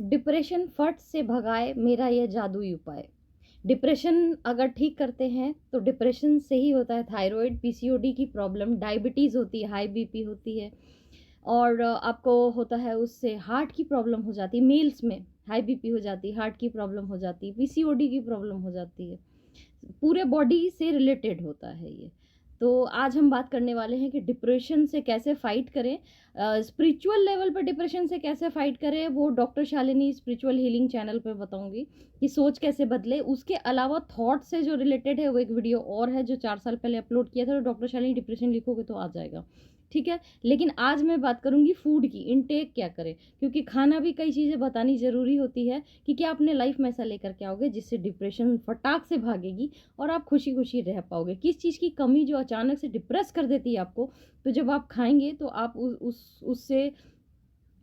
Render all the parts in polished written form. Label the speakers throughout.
Speaker 1: Depression फट से भगाए मेरा ये जादुई उपाय। डिप्रेशन अगर ठीक करते हैं तो डिप्रेशन से ही होता है थायराइड, पीसीओडी की प्रॉब्लम, डायबिटीज़ होती है, हाई बीपी होती है और आपको होता है उससे हार्ट की प्रॉब्लम हो जाती है। मेल्स में हाई बीपी हो जाती है, हार्ट की प्रॉब्लम हो जाती है, पीसीओडी की प्रॉब्लम हो जाती है। पूरे बॉडी से रिलेटेड होता है ये। तो आज हम बात करने वाले हैं कि डिप्रेशन से कैसे फ़ाइट करें, स्पिरिचुअल लेवल पे डिप्रेशन से कैसे फ़ाइट करें, वो doctor Shalini spiritual healing channel पे बताऊँगी कि सोच कैसे बदले। उसके अलावा थॉट से जो रिलेटेड है वो एक वीडियो और है जो 4 साल पहले अपलोड किया था, तो डॉक्टर शालिनी डिप्रेशन लिखोगे तो आ जाएगा, ठीक है? लेकिन आज मैं बात करूँगी फूड की, इनटेक क्या करें? क्योंकि खाना भी कई चीज़ें बतानी ज़रूरी होती है कि क्या अपने लाइफ़ में ऐसा लेकर के आओगे जिससे डिप्रेशन फटाक से भागेगी और आप खुशी-खुशी रह पाओगे। किस चीज़ की कमी जो अचानक से डिप्रेस कर देती है आपको, तो जब आप खाएँगे तो आप उ उस उससे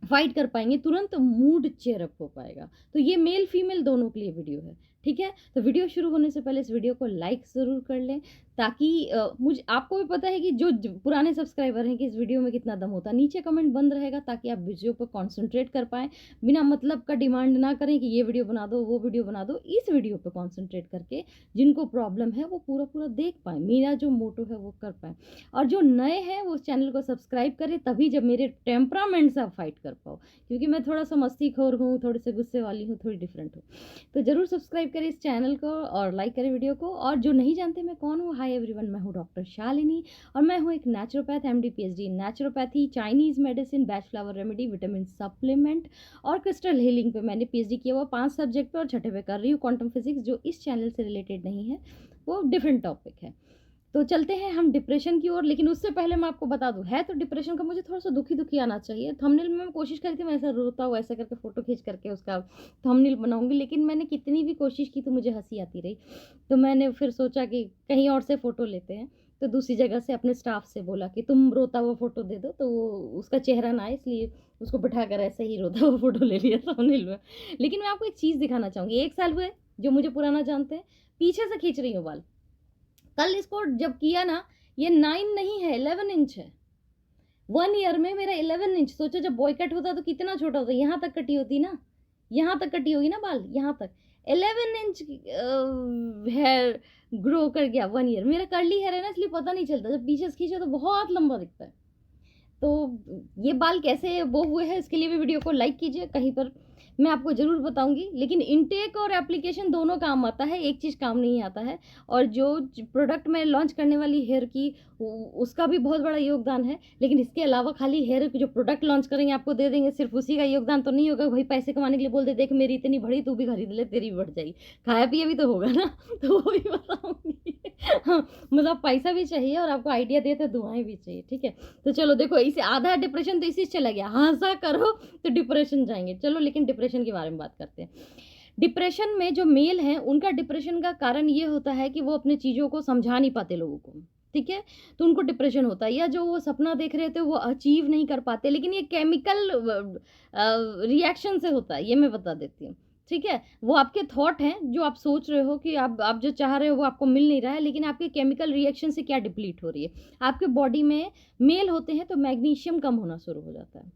Speaker 1: फाइट कर पाएँगे, तुरंत मूड चीयर अप हो पाएगा। तो ये मेल फीमेल दोनों के लिए वीडियो है, ठीक है? तो वीडियो शुरू होने से पहले इस वीडियो को लाइक ज़रूर कर लें ताकि मुझे आपको भी पता है कि जो ज पुराने सब्सक्राइबर हैं कि इस वीडियो में कितना दम होता है। नीचे कमेंट बंद रहेगा ताकि आप वीडियो पे कॉन्संट्रेट कर पाएँ, बिना मतलब का डिमांड ना करें कि ये वीडियो बना दो, वो वीडियो बना दो। इस वीडियो पे कॉन्संट्रेट करके जिनको प्रॉब्लम है वो पूरा-पूरा देख पाएँ, मेरा जो मोटो है वो कर पाएँ। और जो नए हैं वो उस चैनल को सब्सक्राइब करें तभी जब मेरे टेम्परामेंट से आप फाइट कर पाओ। क्योंकि मैं थोड़ा-सा मस्तीखोर हूँ, थोड़ी-सी गुस्से वाली हूँ, थोड़ी डिफरेंट हूँ। तो ज़रूर सब्सक्राइब करें इस चैनल को और लाइक करें वीडियो को। और जो नहीं जानते मैं कौन हूँ, हाय एवरीवन, मैं हूँ डॉक्टर शालिनी और मैं हूँ एक naturopath, MD, PhD in naturopathy, Chinese medicine, batch flower remedy, vitamin supplement और क्रिस्टल हीलिंग पे मैंने पीएचडी किया हुआ 5 सब्जेक्ट पे और छठे पे कर रही हूँ क्वांटम फिजिक्स, जो इस चैनल से रिलेटेड नहीं है, वो डिफरेंट टॉपिक है। तो चलते हैं हम डिप्रेशन की ओर, लेकिन उससे पहले मैं आपको बता दूँ, है तो डिप्रेशन का मुझे थोड़ा-सा दुखी-दुखी आना चाहिए। थंबनेल में मैं कोशिश करी थी मैं ऐसा रोता हुआ ऐसा करके फ़ोटो खींच करके उसका थंबनेल बनाऊँगी, लेकिन मैंने कितनी भी कोशिश की तो मुझे हँसी आती रही। तो मैंने फिर सोचा कि कहीं और से फ़ोटो लेते हैं, तो दूसरी जगह से अपने स्टाफ से बोला कि तुम रोता हुआ फ़ोटो दे दो, तो वो उसका चेहरा ना आए इसलिए उसको बिठाकर ऐसे ही रोता हुआ फ़ोटो ले लिया थंबनेल में। लेकिन मैं आपको एक चीज़ दिखाना चाहूँगी, 1 साल हुए, जो मुझे पुराना जानते हैं, पीछे से खींच रही हूँ बाल। कल इसको जब किया ना, ये 9 नहीं है, 11 इंच है। 1 ईयर में मेरा 11 इंच, सोचो जब बॉय कट होता तो कितना छोटा होता, यहाँ तक कटी होती ना, यहाँ तक कटी होगी ना बाल, यहाँ तक। 11 इंच हेयर ग्रो कर गया 1 ईयर। मेरा कर्ली हेयर है ना इसलिए पता नहीं चलता, जब पीछे से खींचो तो बहुत लंबा दिखता है। तो ये बाल कैसे वो हुए हैं इसके लिए भी वीडियो को लाइक कीजिए, कहीं पर मैं आपको ज़रूर बताऊँगी। लेकिन इनटेक और एप्लीकेशन दोनों काम आता है, एक चीज़ काम नहीं आता है। और जो प्रोडक्ट मैं लॉन्च करने वाली हेयर की उसका भी बहुत बड़ा योगदान है। लेकिन इसके अलावा खाली हेयर जो प्रोडक्ट लॉन्च करेंगे आपको दे देंगे, सिर्फ़ उसी का योगदान तो नहीं होगा। भाई पैसे कमाने के लिए बोल दे, देख मेरी इतनी बढ़ी तू भी खरीद ले, तेरी भी बढ़ जाएगी। खाया पिया भी तो होगा ना तो वो भी बताऊँगी। हाँ, मतलब पैसा भी चाहिए और आपको आइडिया दिए तो दुआएँ भी चाहिए, ठीक है? तो चलो देखो, इसे आधा डिप्रेशन तो इसी से चला गया, हँसा करो तो डिप्रेशन जाएँगे। चलो लेकिन डिप्रेशन के बारे में बात करते हैं। डिप्रेशन में जो मेल हैं, उनका डिप्रेशन का कारण ये होता है कि वो अपनी चीज़ों को समझा नहीं पाते लोगों को, ठीक है? तो उनको डिप्रेशन होता है, या जो वो सपना देख रहे थे वो अचीव नहीं कर पाते, लेकिन ये केमिकल रिएक्शन से होता है, ये मैं बता देती हूँ, ठीक है? वो आपके थॉट हैं, जो आप सोच रहे हो कि आप जो चाह रहे हो वो आपको मिल नहीं रहा है, लेकिन आपके केमिकल रिएक्शन से क्या डिप्लीट हो रही है। आपके बॉडी में मेल होते हैं तो मैग्नीशियम कम होना शुरू हो जाता है।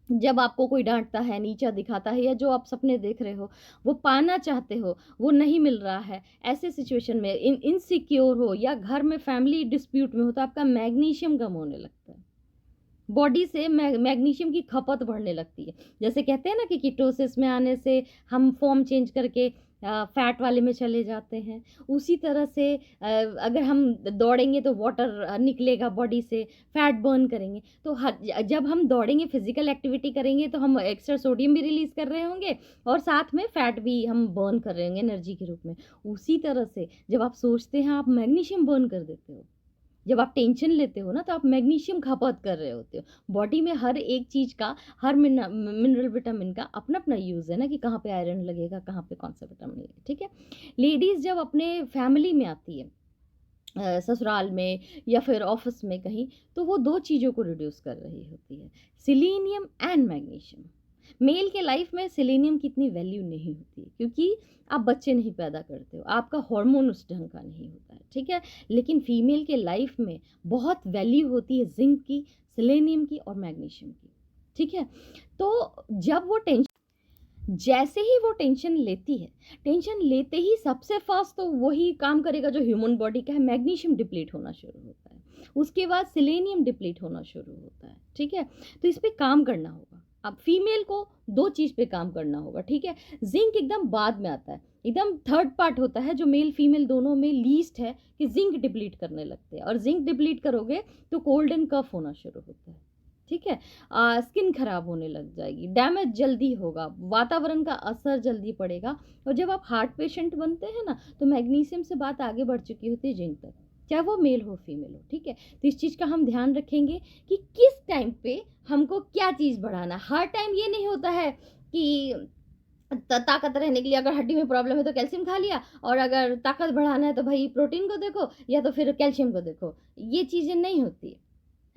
Speaker 1: जब आपको कोई डाँटता है, नीचा दिखाता है, या जो आप सपने देख रहे हो, वो पाना चाहते हो, वो नहीं मिल रहा है, ऐसे सिचुएशन में इनसिक्योर हो या घर में फैमिली डिस्प्यूट में हो, तो आपका मैग्नीशियम कम होने लगता है। बॉडी से मैग्नीशियम की खपत बढ़ने लगती है। जैसे कहते हैं ना कि कीटोसिस में आने से हम फ़ॉर्म चेंज करके फैट वाले में चले जाते हैं। उसी तरह से अगर हम दौड़ेंगे तो वाटर निकलेगा बॉडी से, फैट बर्न करेंगे। तो जब हम दौड़ेंगे, फिज़िकल एक्टिविटी करेंगे, तो हम एक्स्ट्रा सोडियम भी रिलीज़ कर रहे होंगे और साथ में फैट भी हम बर्न कर रहे होंगे एनर्जी के रूप में। उसी तरह से जब आप सोचते हैं, आप मैग्नीशियम बर्न कर देते हो। जब आप टेंशन लेते हो ना, तो आप मैग्नीशियम खपत कर रहे होते हो। बॉडी में हर एक चीज़ का, हर मिनरल, विटामिन का अपना-अपना यूज़ है ना, कि कहाँ पे आयरन लगेगा, कहाँ पे कौन-सा विटामिन लगेगा, ठीक है? लेडीज़ जब अपने फैमिली में आती है, ससुराल में या फिर ऑफ़िस में कहीं, तो वो 2 चीज़ों को रिड्यूस कर रही होती है, सेलेनियम एंड मैग्नीशियम। मेल के लाइफ में सेलेनियम की इतनी वैल्यू नहीं होती है, क्योंकि आप बच्चे नहीं पैदा करते हो, आपका हार्मोन उस ढंग का नहीं होता है, ठीक है? लेकिन फीमेल के लाइफ में बहुत वैल्यू होती है ज़िंक की, सेलेनियम की और मैग्नीशियम की, ठीक है? तो जैसे ही वो टेंशन लेती है, टेंशन लेते ही सबसे फास्ट तो वही काम करेगा जो ह्यूमन बॉडी का है, मैग्नीशियम डिप्लीट होना शुरू होता है। उसके बाद सेलेनियम डिप्लीट होना शुरू होता है, ठीक है? तो इस पे काम करना होगा। अब फीमेल को 2 चीज़ पे काम करना होगा, ठीक है? ज़िंक एकदम बाद में आता है, एकदम थर्ड पार्ट होता है जो मेल फीमेल दोनों में लीस्ट है कि ज़िंक डिप्लीट करने लगते हैं, और ज़िंक डिप्लीट करोगे तो कोल्ड एंड कफ होना शुरू होता है, ठीक है? स्किन खराब होने लग जाएगी, डैमेज जल्दी होगा, वातावरण का असर जल्दी पड़ेगा, और जब आप हार्ट पेशेंट बनते हैं ना, तो मैग्नीशियम से बात आगे बढ़ चुकी होती है जिंक तक, चाहे वो मेल हो फीमेल हो, ठीक है? तो इस चीज़ का हम ध्यान रखेंगे कि किस टाइम पे हमको क्या चीज़ बढ़ाना है। हर टाइम ये नहीं होता है कि ताकत रहने के लिए अगर हड्डी में प्रॉब्लम है तो कैल्शियम खा लिया, और अगर ताकत बढ़ाना है तो भाई प्रोटीन को देखो या तो फिर कैल्शियम को देखो। ये चीज़ें नहीं होती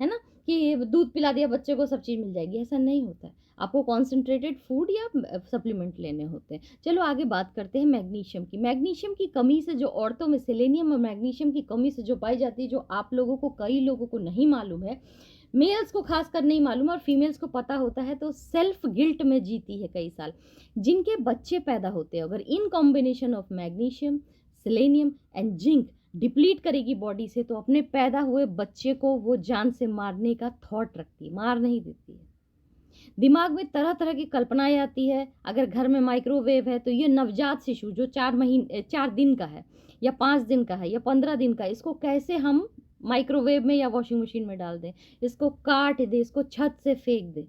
Speaker 1: है ना, कि दूध पिला दिया बच्चे को सब चीज़ मिल जाएगी, ऐसा नहीं होता है। आपको कॉन्सन्ट्रेटेड फूड या सप्लीमेंट लेने होते हैं। चलो आगे बात करते हैं मैग्नीशियम की। मैग्नीशियम की कमी से जो औरतों में सेलेनियम और मैग्नीशियम की कमी से जो पाई जाती है, जो आप लोगों को, कई लोगों को नहीं मालूम है, मेल्स को खासकर नहीं मालूम और फीमेल्स को पता होता है, तो सेल्फ गिल्ट में जीती है कई साल। जिनके बच्चे पैदा होते हैं, अगर इन combination of magnesium, selenium and zinc deplete करेगी बॉडी से, तो अपने पैदा हुए बच्चे को वो जान से मारने का थॉट रखती है, मार नहीं देती है। दिमाग में तरह तरह की कल्पनाएं आती है। अगर घर में माइक्रोवेव है तो ये नवजात शिशु जो 4 दिन का है या 5 दिन का है या 15 दिन का है, इसको कैसे हम माइक्रोवेव में या वॉशिंग मशीन में डाल दें, इसको काट दें, इसको छत से फेंक दें,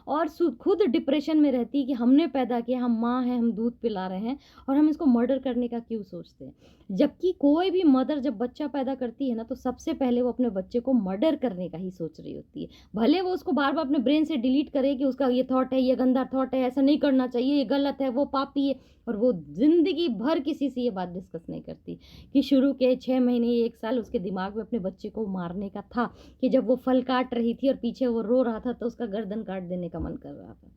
Speaker 1: और खुद डिप्रेशन में रहती है कि हमने पैदा किया, हम माँ हैं, हम दूध पिला रहे हैं, और हम इसको मर्डर करने का क्यों सोचते हैं। जबकि कोई भी मदर जब बच्चा पैदा करती है ना, तो सबसे पहले वो अपने बच्चे को मर्डर करने का ही सोच रही होती है। भले वो उसको बार बार अपने ब्रेन से डिलीट करे कि उसका ये थॉट है, ये गंदा थॉट है, ऐसा नहीं करना चाहिए, ये गलत है, वो पापी है, और वो जिंदगी भर किसी से ये बात डिस्कस नहीं करती कि शुरू के 6 महीने 1 साल उसके दिमाग में अपने बच्चे को मारने का था, कि जब वो फल काट रही थी और पीछे वो रो रहा था तो उसका गर्दन काट देने का मन कर रहा था।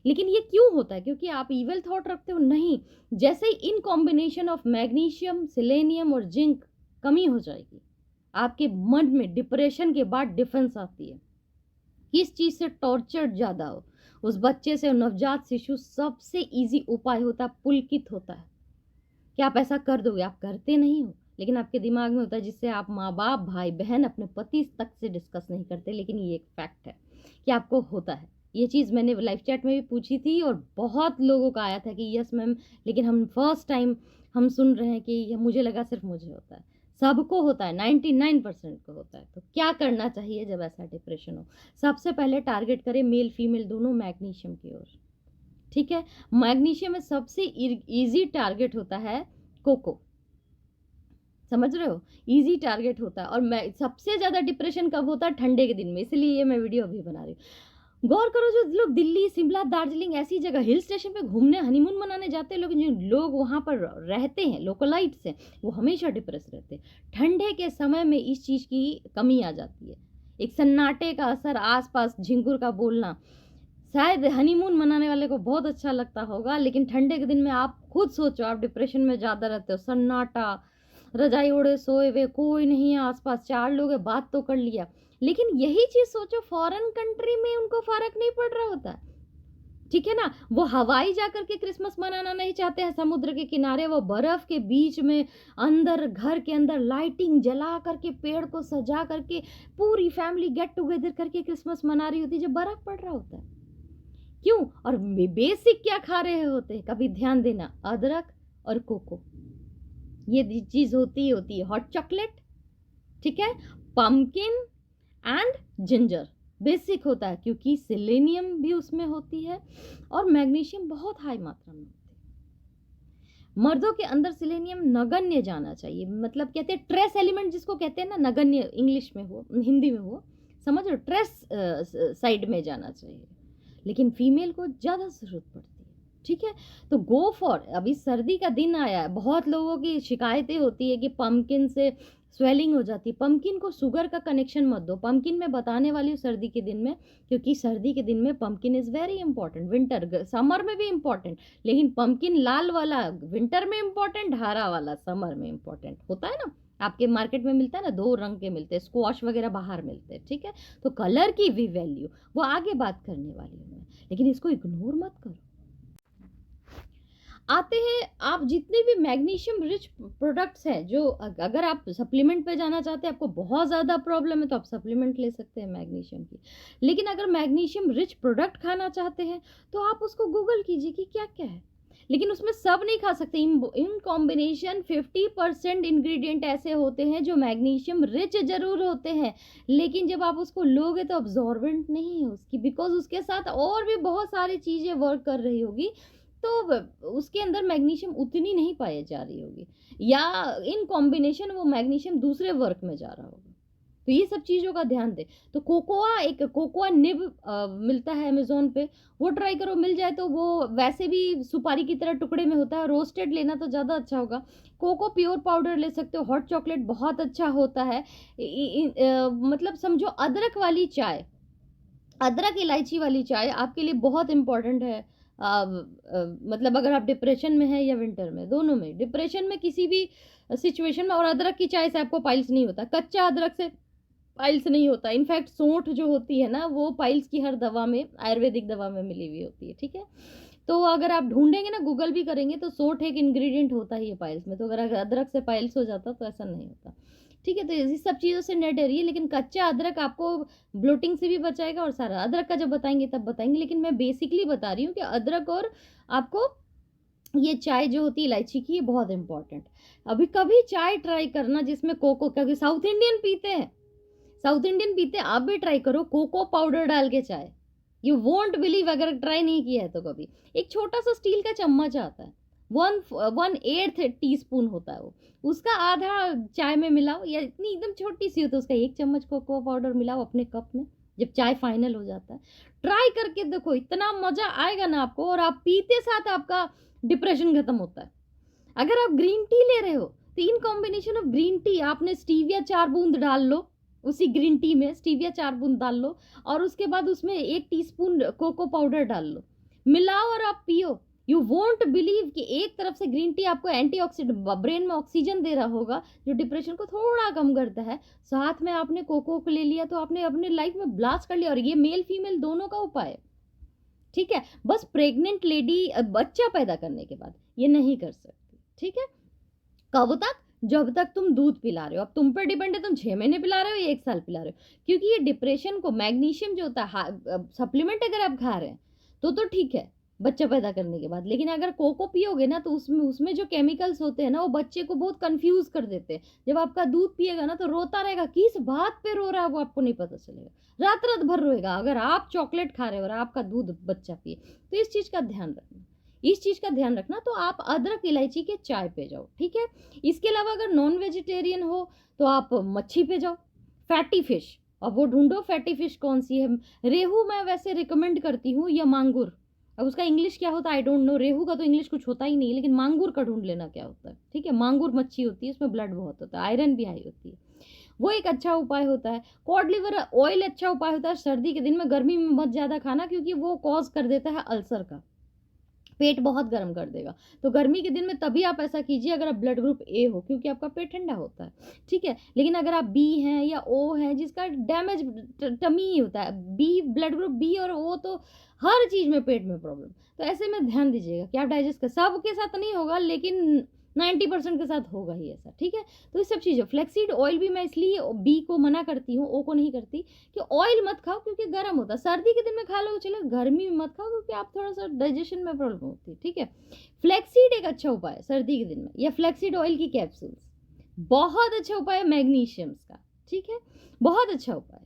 Speaker 1: लेकिन ये क्यों होता है? क्योंकि आप इविल थॉट रखते हो? नहीं। जैसे ही इन कॉम्बिनेशन ऑफ मैग्नीशियम, सेलेनियम और जिंक कमी हो जाएगी, आपके मन में डिप्रेशन के बाद डिफेंस आती है। किस चीज से टॉर्चर्ड ज्यादा हो, उस बच्चे से नवजात शिशु सबसे इजी उपाय होता है, पुलकित होता है कि आप ऐसा कर दोगे। आप करते नहीं हो, लेकिन आपके दिमाग में होता है, जिससे आप माँ बाप, भाई बहन, अपने पति तक से डिस्कस नहीं करते, लेकिन ये एक फैक्ट है कि आपको होता है। ये चीज़ मैंने लाइव चैट में भी पूछी थी और बहुत लोगों का आया था कि यस मैम, लेकिन हम फर्स्ट टाइम हम सुन रहे हैं कि ये, मुझे लगा सिर्फ मुझे होता है। सबको होता है, 99% को होता है। तो क्या करना चाहिए जब ऐसा डिप्रेशन हो? सबसे पहले टारगेट करें मेल फीमेल दोनों मैग्नीशियम की ओर, ठीक है? मैग्नीशियम में सबसे इजी टारगेट होता है कोको, समझ रहे हो? इजी टारगेट होता है। और मैं सबसे ज़्यादा डिप्रेशन कब होता है? ठंडे के दिन में, इसलिए ये मैं वीडियो अभी बना रही हूँ। गौर करो, जो लोग दिल्ली, शिमला, दार्जिलिंग ऐसी जगह हिल स्टेशन पे घूमने, हनीमून मनाने जाते हैं, लेकिन जो लोग वहाँ पर रहते हैं, लोकलाइट्स हैं, वो हमेशा डिप्रेस रहते हैं। ठंडे के समय में इस चीज़ की कमी आ जाती है। एक सन्नाटे का असर, आसपास झिंगुर का बोलना, शायद हनीमून मनाने वाले को बहुत अच्छा लगता होगा, लेकिन ठंडे के दिन में आप खुद सोचो, आप डिप्रेशन में ज़्यादा रहते हो, सन्नाटा, रजाई ओढ़े सोए हुए, कोई नहीं है आसपास, 4 लोग है, बात तो कर लिया। लेकिन यही चीज़ सोचो, फॉरेन कंट्री में उनको फ़र्क नहीं पड़ रहा होता है, ठीक है ना? वो हवाई जाकर के क्रिसमस मनाना नहीं चाहते हैं समुद्र के किनारे, वो बर्फ़ के बीच में अंदर, घर के अंदर लाइटिंग जला करके, पेड़ को सजा करके, पूरी फैमिली गेट टुगेदर करके क्रिसमस मना रही होती है, जब बर्फ़ पड़ रहा होता है। क्यों? और बेसिक क्या खा रहे होते हैं, कभी ध्यान देना, अदरक और कोको, ये चीज होती है हॉट चॉकलेट, ठीक है, पम्पकिन एंड जिंजर, बेसिक होता है, क्योंकि सेलेनियम भी उसमें होती है और मैग्नीशियम बहुत हाई मात्रा में होती है। मर्दों के अंदर सेलेनियम नगण्य जाना चाहिए, मतलब कहते हैं ट्रेस एलिमेंट जिसको कहते हैं ना, नगण्य इंग्लिश में हो, हिंदी में हो, समझ लो, ट्रेस साइड में जाना चाहिए, लेकिन फीमेल को ज़्यादा ज़रूरत पड़ती है, ठीक है? तो गो फॉर, अभी सर्दी का दिन आया है, बहुत लोगों की शिकायतें होती है कि पम्पकिन से स्वेलिंग हो जाती है। पम्पकिन को शुगर का कनेक्शन मत दो, पम्पकिन मैं बताने वाली हूँ सर्दी के दिन में, क्योंकि सर्दी के दिन में pumpkin is very important. Winter, summer में भी इंपॉर्टेंट, लेकिन पम्पकिन लाल वाला विंटर में इंपॉर्टेंट, हरा वाला समर में इंपॉर्टेंट होता है ना। आपके मार्केट में मिलता है ना, 2 रंग के मिलते हैं, स्क्वाश वगैरह बाहर मिलते हैं, ठीक है? तो कलर की भी वैल्यू वो आगे बात करने वाली हूँ मैं, लेकिन इसको इग्नोर मत करो। आते हैं आप जितने भी मैग्नीशियम रिच प्रोडक्ट्स हैं, जो अगर आप सप्लीमेंट पे जाना चाहते हैं, आपको बहुत ज़्यादा प्रॉब्लम है, तो आप सप्लीमेंट ले सकते हैं मैग्नीशियम की। लेकिन अगर मैग्नीशियम रिच प्रोडक्ट खाना चाहते हैं, तो आप उसको गूगल कीजिए कि क्या-क्या है। लेकिन उसमें सब नहीं खा सकते, इन कॉम्बिनेशन 50% इंग्रीडिएंट ऐसे होते हैं जो मैग्नीशियम रिच ज़रूर होते हैं, लेकिन जब आप उसको लोगे तो अब्ज़ॉर्बेंट नहीं है उसकी, बिकॉज़ उसके साथ और भी बहुत सारी चीज़ें वर्क कर रही होगी, तो उसके अंदर मैग्नीशियम उतनी नहीं पाई जा रही होगी, या इन कॉम्बिनेशन वो मैग्नीशियम दूसरे वर्क में जा रहा होगा। तो ये सब चीज़ों का ध्यान दें। तो एक कोकोआ निब मिलता है अमेज़न पे, वो ट्राई करो, मिल जाए तो। वो वैसे भी सुपारी की तरह टुकड़े में होता है, रोस्टेड लेना तो ज़्यादा अच्छा होगा। कोको प्योर पाउडर ले सकते हो, हॉट चॉकलेट बहुत अच्छा होता है। मतलब समझो अदरक वाली चाय, अदरक इलायची वाली चाय आपके लिए बहुत इम्पोर्टेंट है। मतलब अगर आप डिप्रेशन में हैं या विंटर में, दोनों में, डिप्रेशन में किसी भी सिचुएशन में, और अदरक की चाय से आपको पाइल्स नहीं होता, कच्चा अदरक से पाइल्स नहीं होता। इनफैक्ट सोंठ जो होती है ना, वो पाइल्स की हर दवा में, आयुर्वेदिक दवा में मिली हुई होती है, ठीक है? तो अगर आप ढूँढेंगे ना, गूगल भी करेंगे, तो सोंठ एक इंग्रीडिएंट होता ही है पाइल्स में। तो अगर अदरक से पाइल्स हो जाता तो ऐसा नहीं होता, ठीक है? तो इसी सब चीज़ों से न डरिए, लेकिन कच्चा अदरक आपको ब्लोटिंग से भी बचाएगा और सारा। अदरक का जब बताएँगे तब बताएँगे, लेकिन मैं बेसिकली बता रही हूँ कि अदरक और आपको ये चाय जो होती है इलायची की, ये बहुत इम्पोर्टेंट। अभी कभी चाय ट्राई करना जिसमें कोको, क्योंकि साउथ इंडियन पीते हैं, साउथ इंडियन पीते हैं, आप भी ट्राई करो कोको पाउडर डाल के चाय। यू वोंट बिलीव, अगर ट्राई नहीं किया है तो कभी। एक छोटा-सा स्टील का चम्मच आता है, 1/8 टीस्पून होता है वो। उसका आधा चाय में मिलाओ, या इतनी एकदम छोटी-सी हो तो उसका 1 चम्मच कोको पाउडर मिलाओ अपने कप में, जब चाय फाइनल हो जाता है। ट्राई करके देखो, इतना मज़ा आएगा ना आपको, और आप पीते साथ आपका डिप्रेशन खत्म होता है। अगर आप ग्रीन टी ले रहे हो, तो इन कॉम्बिनेशन ऑफ ग्रीन टी आपने स्टीविया 4 बूंद डाल लो, उसी ग्रीन टी में स्टीविया 4 बूंद डाल लो, और उसके बाद उसमें 1 टीस्पून कोको पाउडर डाल लो, मिलाओ और आप पियो। यू वोंट बिलीव कि एक तरफ से ग्रीन टी आपको एंटीऑक्सीडेंट, ब्रेन में ऑक्सीजन दे रहा होगा, जो डिप्रेशन को थोड़ा कम करता है। साथ में आपने कोको को ले लिया, तो आपने अपनी लाइफ में ब्लास्ट कर लिया, और ये मेल फीमेल दोनों का उपाय है, ठीक है? बस प्रेग्नेंट लेडी बच्चा पैदा करने के बाद ये नहीं कर सकती, ठीक है? कब तक? जब तक तुम दूध पिला रहे हो। अब तुम पे डिपेंड है, तुम 6 महीने पिला रहे हो या 1 साल पिला रहे हो। क्योंकि ये डिप्रेशन को मैग्नीशियम जो होता है, सप्लीमेंट अगर आप खा रहे हैं, तो ठीक है, बच्चा पैदा करने के बाद। लेकिन अगर कोको पियोगे ना, तो उसमें उसमें जो केमिकल्स होते हैं ना, वो बच्चे को बहुत कन्फ्यूज़ कर देते हैं। जब आपका दूध पिएगा ना, तो रोता रहेगा, किस बात पे रो रहा है वो आपको नहीं पता चलेगा। रात-रात भर रोएगा, अगर आप चॉकलेट खा रहे हो और आपका दूध बच्चा पिए। तो इस चीज़ का ध्यान रखना। इस चीज़ का ध्यान रखना, तो आप अदरक इलायची के चाय पे जाओ, ठीक है? इसके अलावा अगर नॉन वेजिटेरियन हो, तो आप मच्छी पे जाओ, फैटी फिश। अब वो ढूँढो फैटी फिश कौन-सी है। रेहू मैं वैसे रिकमेंड करती हूँ, या मांगुर। अब उसका इंग्लिश क्या होता है आई डोंट नो, रेहू का तो इंग्लिश कुछ होता ही नहीं है, लेकिन मांगुर का ढूँढ लेना क्या होता है, ठीक है? मांगुर मच्छी होती है, उसमें ब्लड बहुत होता है, आयरन भी हाई होती है। वो एक अच्छा उपाय होता है। कॉड लिवर ऑयल अच्छा उपाय होता है सर्दी के दिन में, गर्मी में मत ज़्यादा खाना, क्योंकि वो कॉज़ कर देता है अल्सर का। पेट बहुत गर्म कर देगा। तो गर्मी के दिन में तभी आप ऐसा कीजिए अगर आप ब्लड ग्रुप ए हो, क्योंकि आपका पेट ठंडा होता है, ठीक है? लेकिन अगर आप बी हैं या ओ हैं, जिसका डैमेज टमी ही होता है, बी ब्लड ग्रुप बी और ओ, तो हर चीज़ में पेट में प्रॉब्लम। तो ऐसे में ध्यान दीजिएगा कि आप डाइजेस्ट कर, सबके साथ नहीं होगा, लेकिन 90% के साथ होगा ही ऐसा, ठीक है? तो ये सब चीज़ें, फ्लैक्सीड ऑयल भी मैं इसलिए बी को मना करती हूँ, ओ को नहीं करती, कि ऑयल मत खाओ क्योंकि गर्म होता है। सर्दी के दिन में खा लो चलो, गर्मी में मत खाओ क्योंकि आप थोड़ा-सा डाइजेशन में प्रॉब्लम होती है, ठीक है? फ्लैक्सीड एक अच्छा उपाय है सर्दी के दिन में, या फ्लैक्सीड ऑयल की कैप्सूल्स, बहुत अच्छा उपाय है मैग्नीशियम्स का, ठीक है? बहुत अच्छा उपाय है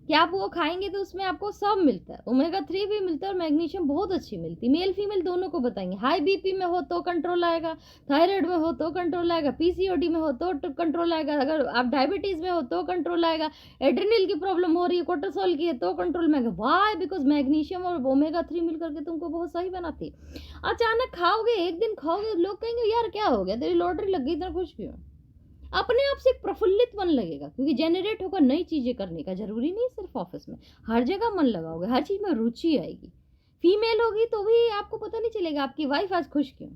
Speaker 1: कि आप वो खाएँगे तो उसमें आपको सब मिलता है, ओमेगा 3 भी मिलता है और मैग्नीशियम बहुत अच्छी मिलती है। मेल फीमेल दोनों को बताएँगे। हाई बीपी में हो तो कंट्रोल आएगा, थायराइड में हो तो कंट्रोल आएगा, पीसीओडी में हो तो कंट्रोल आएगा, अगर आप डायबिटीज़ में हो तो कंट्रोल आएगा, एड्रेनल की प्रॉब्लम हो रही है, कोर्टिसोल की है तो कंट्रोल में आएगा। व्हाई? बिकॉज़ मैग्नीशियम और ओमेगा 3 मिल कर के तुमको बहुत सही बनाती है। अचानक खाओगे, एक दिन खाओगे, लोग कहेंगे यार क्या हो गया? तेरी लॉटरी लग गई, इतना खुश क्यों है? अपने आप से एक प्रफुल्लित मन लगेगा, क्योंकि जनरेट होगा नई चीज़ें करने का। ज़रूरी नहीं सिर्फ ऑफ़िस में, हर जगह मन लगाओगे, हर चीज़ में रुचि आएगी। फीमेल होगी तो भी आपको पता नहीं चलेगा आपकी वाइफ़ आज खुश क्यों,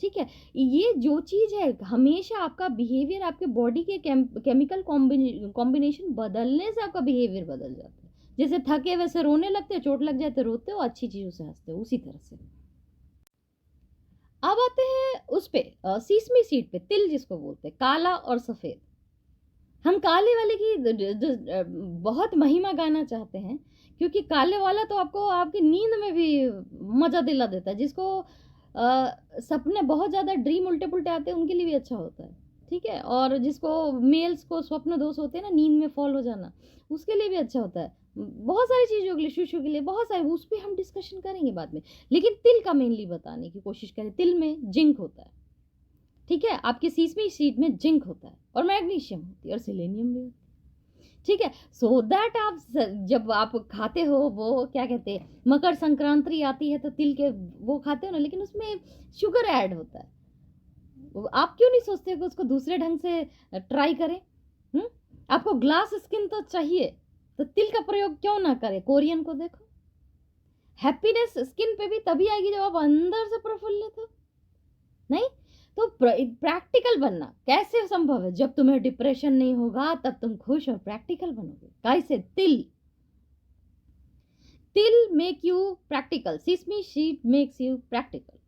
Speaker 1: ठीक है? ये जो चीज़ है, हमेशा आपका बिहेवियर, आपके बॉडी के केमिकल कॉम्बिनेशन बदलने से आपका बिहेवियर बदल जाता है। जैसे थके वैसे रोने लगते हो, चोट लग जाए तो रोते हो, अच्छी चीज़ों से हँसते हो, उसी तरह से। अब आते हैं उस पे सीसमी सीड पे, तिल जिसको बोलते हैं, काला और सफ़ेद। हम काले वाले की बहुत महिमा गाना चाहते हैं, क्योंकि काले वाला तो आपको आपकी नींद में भी मज़ा दिला देता है। जिसको सपने बहुत ज़्यादा ड्रीम उल्टे-पुल्टे आते हैं, उनके लिए भी अच्छा होता है, ठीक है? और जिसको मेल्स को स्वप्न दोष होते हैं ना, नींद में फ़ॉल हो जाना, उसके लिए भी अच्छा होता है। बहुत सारी चीज़ों के लिए, शिशु के लिए बहुत सारे, उस पे हम डिस्कशन करेंगे बाद में। लेकिन तिल का मेनली बताने की कोशिश करें। तिल में जिंक होता है, ठीक है? आपके सीसमी सीड में जिंक होता है और मैग्नीशियम होती है और सेलेनियम भी होती है, ठीक है? सो दैट आप जब आप खाते हो, वो क्या कहते हैं, मकर संक्रांति आती है तो तिल के वो खाते हो ना, लेकिन उसमें शुगर ऐड होता है। आप क्यों नहीं सोचते कि उसको दूसरे ढंग से ट्राई करें? हुँ? आपको ग्लास स्किन तो चाहिए, तो तिल का प्रयोग क्यों ना करें? कोरियन को देखो, हैप्पीनेस स्किन पे भी तभी आएगी जब आप अंदर से प्रफुल्लित हो, नहीं? तो प्रैक्टिकल बनना कैसे संभव है? जब तुम्हें डिप्रेशन नहीं होगा, तब तुम खुश और प्रैक्टिकल बनोगे। कैसे? तिल। तिल make you practical, sesame seed makes you practical.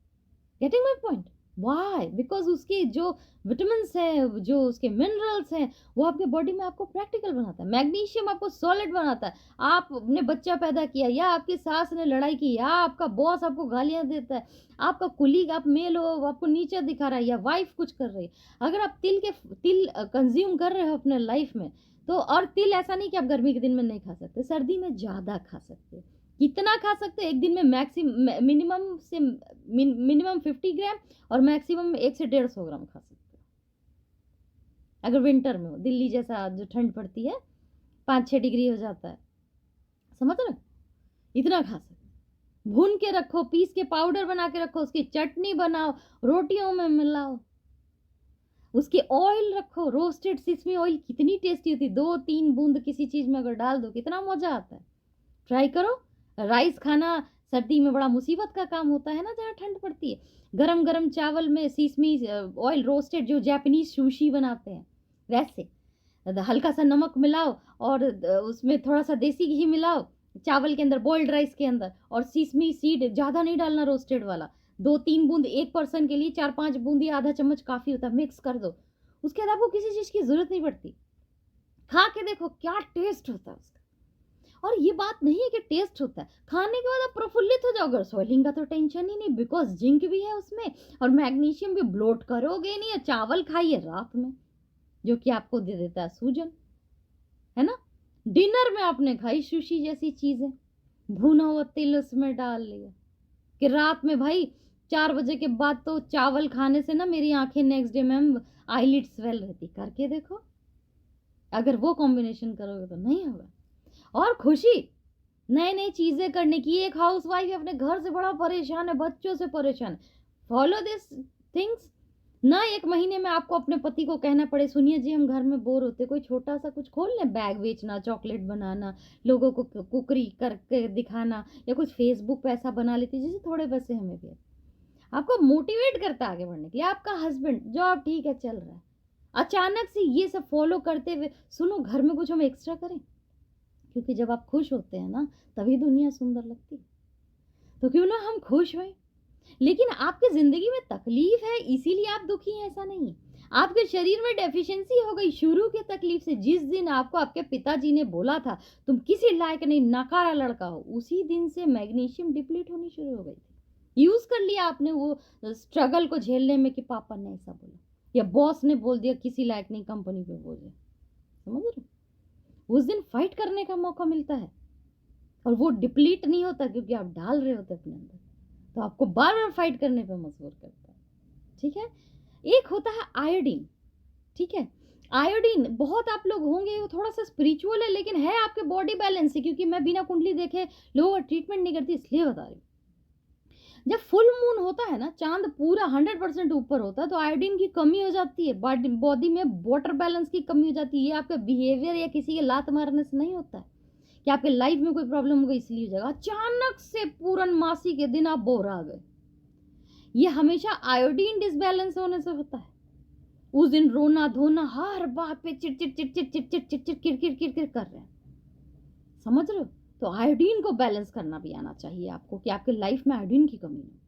Speaker 1: Getting my point? Why? Because उसकी जो विटामिन्स हैं, जो उसके मिनरल्स हैं, वो आपके बॉडी में आपको प्रैक्टिकल बनाता है। मैग्नीशियम आपको सॉलिड बनाता है। आपने बच्चा पैदा किया, या आपकी सास ने लड़ाई की, या आपका बॉस आपको गालियाँ देता है, आपका कुलीग, आप मेल हो, वो आपको नीचा दिखा रहा है, या वाइफ कुछ कर रही है। अगर आप तिल कंज़्यूम कर रहे हो अपने लाइफ में, तो और तिल ऐसा नहीं कि आप गर्मी के दिन में नहीं खा सकते, सर्दी में ज़्यादा खा सकते हो। कितना खा सकते हो? एक दिन में मिनिमम 50 ग्राम और मैक्सिमम 1 से 150 ग्राम खा सकते हो। अगर विंटर में हो, दिल्ली जैसा जो ठंड पड़ती है, 5-6 डिग्री हो जाता है, समझ रहे हो? इतना खा सकते हो। भून के रखो, पीस के पाउडर बना के रखो, उसकी चटनी बनाओ, रोटियों में मिलाओ, उसकी ऑयल रखो, रोस्टेड सिसमी ऑयल कितनी टेस्टी होती है। 2-3 बूंद किसी चीज़ में अगर डाल दो, कितना मज़ा आता है। ट्राई करो। राइस खाना सर्दी में बड़ा मुसीबत का काम होता है ना, जहाँ ठंड पड़ती है। गरम-गरम चावल में सीसमी ऑयल रोस्टेड, जो जापानीज़ सुशी बनाते हैं, वैसे। हल्का सा नमक मिलाओ और उसमें थोड़ा-सा देसी घी मिलाओ, चावल के अंदर, बॉइल्ड राइस के अंदर, और सिसमी सीड ज़्यादा नहीं डालना रोस्टेड वाला। 2-3 बूंद 1 पर्सन के लिए, 4-5 बूंद या आधा चम्मच काफ़ी होता है, मिक्स कर दो। उसके बाद आपको किसी चीज़ की ज़रूरत नहीं पड़ती। खा के देखो क्या टेस्ट होता है उसका। और ये बात नहीं है कि टेस्ट होता है, खाने के बाद आप प्रफुल्लित हो जाओगे, स्वेलिंग का तो टेंशन ही नहीं, बिकॉज़ जिंक भी है उसमें और मैग्नीशियम भी, ब्लोट करोगे नहीं। और चावल खाइए रात में, जो कि आपको दे देता है सूजन, है ना? डिनर में आपने खाई सुशी जैसी चीज़ें, भुना हुआ तिल उसमें डाल लिया, कि रात में भाई 4 बजे के बाद तो चावल खाने से ना मेरी आँखें next day ma'am eyelid swell रहती। करके देखो, अगर वो कॉम्बिनेशन करोगे तो नहीं होगा। और खुशी नई-नई चीज़ें करने की। एक हाउसवाइफ़ अपने घर से बड़ा परेशान है, बच्चों से परेशान है। Follow this things. ना 1 महीने में आपको अपने पति को कहना पड़े, सुनिए जी हम घर में बोर होते हैं, कोई छोटा-सा कुछ खोल लें, बैग बेचना, चॉकलेट बनाना, लोगों को कुकरी करके दिखाना, या कुछ फेसबुक पे ऐसा बना लेती जिससे थोड़े पैसे हमें भी आए। आपको मोटिवेट करता है आगे बढ़ने के लिए। आपका हस्बैंड जॉब ठीक है, चल रहा है। अचानक से ये सब फॉलो करते हुए, सुनो घर में कुछ हम एक्स्ट्रा करें, क्योंकि जब आप खुश होते हैं ना, तभी दुनिया सुंदर लगती है। तो क्यों ना हम खुश हों। लेकिन आपकी ज़िंदगी में तकलीफ़ है, इसीलिए आप दुखी हैं, ऐसा नहीं है। आपके शरीर में डेफ़िशिएंसी हो गई शुरू की तकलीफ़ से। जिस दिन आपको आपके पिताजी ने बोला था, तुम किसी लायक नहीं, नकारा लड़का हो, उसी दिन से मैग्नीशियम डिप्लीट होनी शुरू हो गई थी। यूज़ कर लिया आपने वो स्ट्रगल को झेलने में, कि पापा ने ऐसा बोला, या बॉस ने बोल दिया किसी लायक नहीं, कंपनी पे बोल दिया। समझ रहे हो? उस दिन फाइट करने का मौका मिलता है, और वो डिप्लीट नहीं होता, क्योंकि आप डाल रहे होते अपने अंदर। तो आपको बार-बार फाइट करने पे मजबूर करता है। ठीक है? एक होता है आयोडीन, ठीक है? आयोडीन बहुत आप लोग होंगे, वो थोड़ा-सा स्पिरिचुअल है, लेकिन है आपके बॉडी बैलेंस से, क्योंकि मैं बिना कुंडली देखे लोगों का ट्रीटमेंट नहीं करती, इसलिए बता रही हूँ। जब फुल मून होता है ना, चाँद पूरा 100% ऊपर होता है, तो आयोडीन की कमी हो जाती है, बॉडी में वाटर बैलेंस की कमी हो जाती है। ये आपके बिहेवियर या किसी के लात मारने से नहीं होता है, कि आपके लाइफ में कोई प्रॉब्लम हो गई इसलिए हो जाएगा। अचानक से पूर्णमासी के दिन आप बोरा गए, ये हमेशा आयोडीन डिसबैलेंस होने से होता है। उस दिन रोना धोना, हर बात पे चिड़चिड़ चिड़चिड़ चिड़चिड़ चिड़चिड़ किरकिर किरकिर कर रहे हैं। समझ रहे हो? तो आयोडीन को बैलेंस करना भी आना चाहिए आपको, कि आपके लाइफ में आयोडीन की कमी नहीं।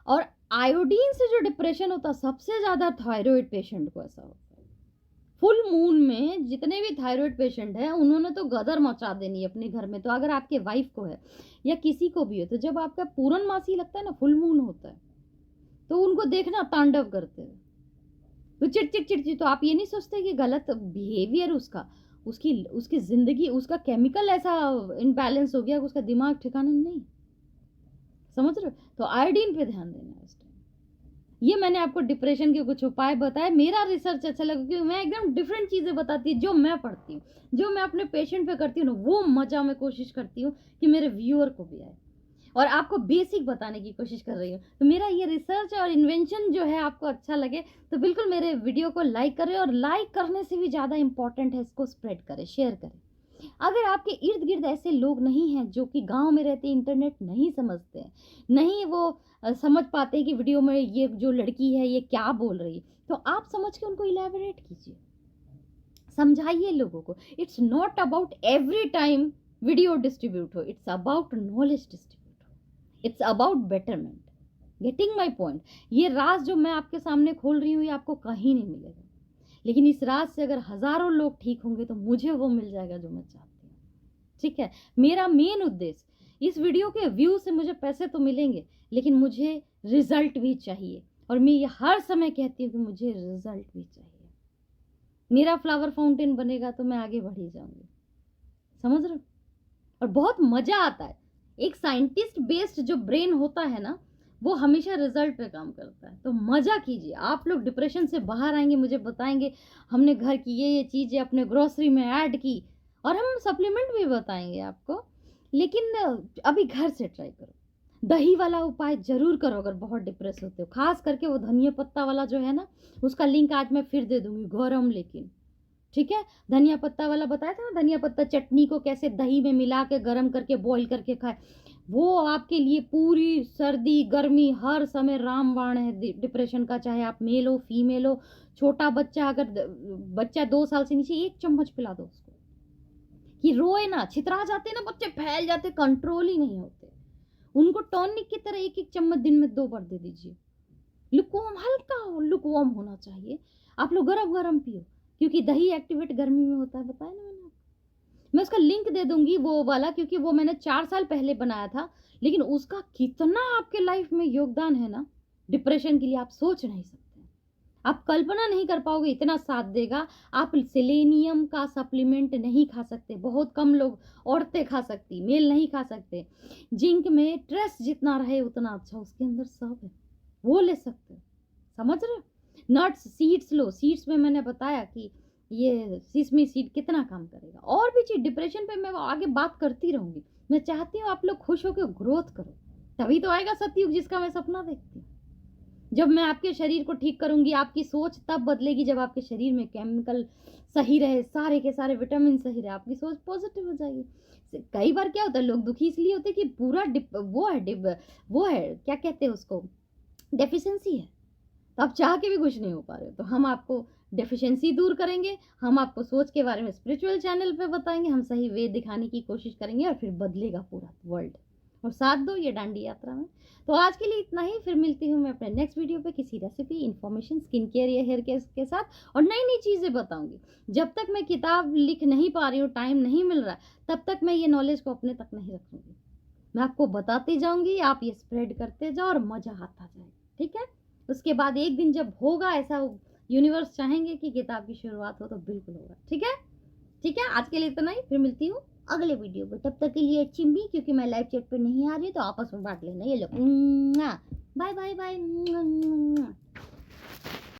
Speaker 1: और आयोडीन से जो डिप्रेशन होता है सबसे ज़्यादा थायराइड पेशेंट को ऐसा होता है। फुल मून में जितने भी थायराइड पेशेंट हैं उन्होंने तो गदर मचा देनी है अपने घर में। तो अगर आपके वाइफ को है या किसी को भी हो, तो जब आपका पूर्णमासी लगता है ना, फुल मून होता है, तो उनको देखना तांडव करते हैं, तो चिड़चिड़ चिड़चिड़। तो आप ये नहीं सोचते कि गलत बिहेवियर उसका, उसकी ज़िंदगी, उसका केमिकल ऐसा इम्बैलेंस हो गया कि उसका दिमाग ठिकाना नहीं, समझ रहे हो? तो आयोडीन पे ध्यान देना है इस टाइम। ये मैंने आपको डिप्रेशन के कुछ उपाय बताए। मेरा रिसर्च अच्छा लगा क्योंकि मैं एकदम डिफरेंट चीज़ें बताती हूँ जो मैं पढ़ती हूँ, जो मैं अपने पेशेंट पे करती हूँ ना, वो मज़ा मैं कोशिश करती हूँ कि मेरे व्यूअर को भी आए, और आपको बेसिक बताने की कोशिश कर रही हूँ। तो मेरा ये रिसर्च और इन्वेंशन जो है आपको अच्छा लगे तो बिल्कुल मेरे वीडियो को लाइक करें, और लाइक करने से भी ज़्यादा इम्पॉर्टेंट है इसको स्प्रेड करें, शेयर करें। अगर आपके इर्द गिर्द ऐसे लोग नहीं हैं जो कि गांव में रहते, इंटरनेट नहीं समझते हैं, नहीं वो समझ पाते हैं कि वीडियो में ये जो लड़की है ये क्या बोल रही है, तो आप समझ के उनको इलेबोरेट कीजिए, समझाइए लोगों को। It's not about every time video distribute हो, इट्स अबाउट नॉलेज डिस्ट्रीब्यूट हो, it's about betterment. Getting my point? ये राज जो मैं आपके सामने खोल रही हूँ ये आपको कहीं नहीं मिलेगा, लेकिन इस राज से अगर हज़ारों लोग ठीक होंगे तो मुझे वो मिल जाएगा जो मैं चाहती हूँ। ठीक है? मेरा मेन उद्देश्य, इस वीडियो के व्यू से मुझे पैसे तो मिलेंगे, लेकिन मुझे रिजल्ट भी चाहिए, और मैं ये हर समय कहती हूँ कि मुझे रिजल्ट भी चाहिए। मेरा फ्लावर फाउंटेन बनेगा तो मैं आगे बढ़ ही जाऊंगी, समझ रहे हो? और बहुत मज़ा आता है। एक साइंटिस्ट बेस्ड जो ब्रेन होता है ना, वो हमेशा रिजल्ट पे काम करता है। तो मज़ा कीजिए, आप लोग डिप्रेशन से बाहर आएंगे, मुझे बताएंगे हमने घर की ये चीज़ें अपने ग्रोसरी में ऐड की, और हम सप्लीमेंट भी बताएंगे आपको। लेकिन अभी घर से ट्राई करो, दही वाला उपाय जरूर करो अगर बहुत डिप्रेस होते हो, खास करके वो धनिया पत्ता वाला जो है ना, उसका लिंक आज मैं फिर दे दूंगी, गरम लेकिन, ठीक है? धनिया पत्ता वाला बताया था ना, धनिया पत्ता चटनी को कैसे दही में मिला के गरम करके बॉईल करके खाए, वो आपके लिए पूरी सर्दी गर्मी हर समय रामबाण है डिप्रेशन का। चाहे आप मेल हो फीमेल हो, छोटा बच्चा, अगर बच्चा 2 साल से नीचे, 1 चम्मच पिला दो उसको, कि रोए ना, छितरा जाते ना बच्चे, फैल जाते, कंट्रोल ही नहीं होते, उनको टॉनिक की तरह 1-1 चम्मच दिन में 2 बार दे दीजिए। लुकवार्म, हल्का लुकवार्म होना चाहिए। आप लोग गरम गरम पियो, क्योंकि दही एक्टिवेट गर्मी में होता है, बताया ना मैंने आपको। मैं उसका लिंक दे दूंगी वो वाला, क्योंकि वो मैंने 4 साल पहले बनाया था, लेकिन उसका कितना आपके लाइफ में योगदान है ना डिप्रेशन के लिए, आप सोच नहीं सकते, आप कल्पना नहीं कर पाओगे, इतना साथ देगा। आप सेलेनियम का सप्लीमेंट नहीं खा सकते, बहुत कम लोग, औरतें खा सकती, मेल नहीं खा सकते। जिंक में ट्रेस जितना रहे उतना अच्छा, उसके अंदर सब है, वो ले सकते हो, समझ रहे हो? नट्स सीड्स लो, सीड्स में मैंने बताया कि ये सिसमी सीड कितना काम करेगा। और भी चीज डिप्रेशन पे मैं आगे बात करती रहूंगी। मैं चाहती हूँ आप लोग खुश होकर ग्रोथ करो, तभी तो आएगा सतयुग जिसका मैं सपना देखती हूँ। जब मैं आपके शरीर को ठीक करूंगी, आपकी सोच तब बदलेगी जब आपके शरीर में केमिकल सही रहे, सारे के सारे विटामिन सही रहे, आपकी सोच पॉजिटिव हो जाएगी। कई बार क्या होता है, लोग दुखी इसलिए होते हैं कि पूरा वो है क्या कहते हैं उसको, डेफिशिएंसी है, तो आप चाह के भी कुछ नहीं हो पा रहे हो। तो हम आपको डेफिशिएंसी दूर करेंगे, हम आपको सोच के बारे में स्पिरिचुअल चैनल पे बताएंगे, हम सही वे दिखाने की कोशिश करेंगे, और फिर बदलेगा पूरा वर्ल्ड। और साथ दो ये डांडी यात्रा में। तो आज के लिए इतना ही, फिर मिलती हूँ मैं अपने नेक्स्ट वीडियो पे किसी रेसिपी, इन्फॉर्मेशन, स्किन केयर या हेयर केयर के साथ, और नई नई चीज़ें बताऊंगी। जब तक मैं किताब लिख नहीं पा रही हूँ, टाइम नहीं मिल रहा, तब तक मैं ये नॉलेज को अपने तक नहीं रखूंगी। मैं आपको बताती जाऊंगी, आप ये स्प्रेड करते जाओ और मज़ा आता जाए, ठीक है? उसके बाद एक दिन जब होगा ऐसा, यूनिवर्स चाहेंगे कि किताब की शुरुआत हो, तो बिल्कुल होगा, ठीक है? ठीक है, आज के लिए इतना ही, फिर मिलती हूँ अगले वीडियो में। तब तक के लिए चिंबी, क्योंकि मैं लाइव चैट पे नहीं आ रही, तो आपस में बांट लेना ये लो। Bye bye bye.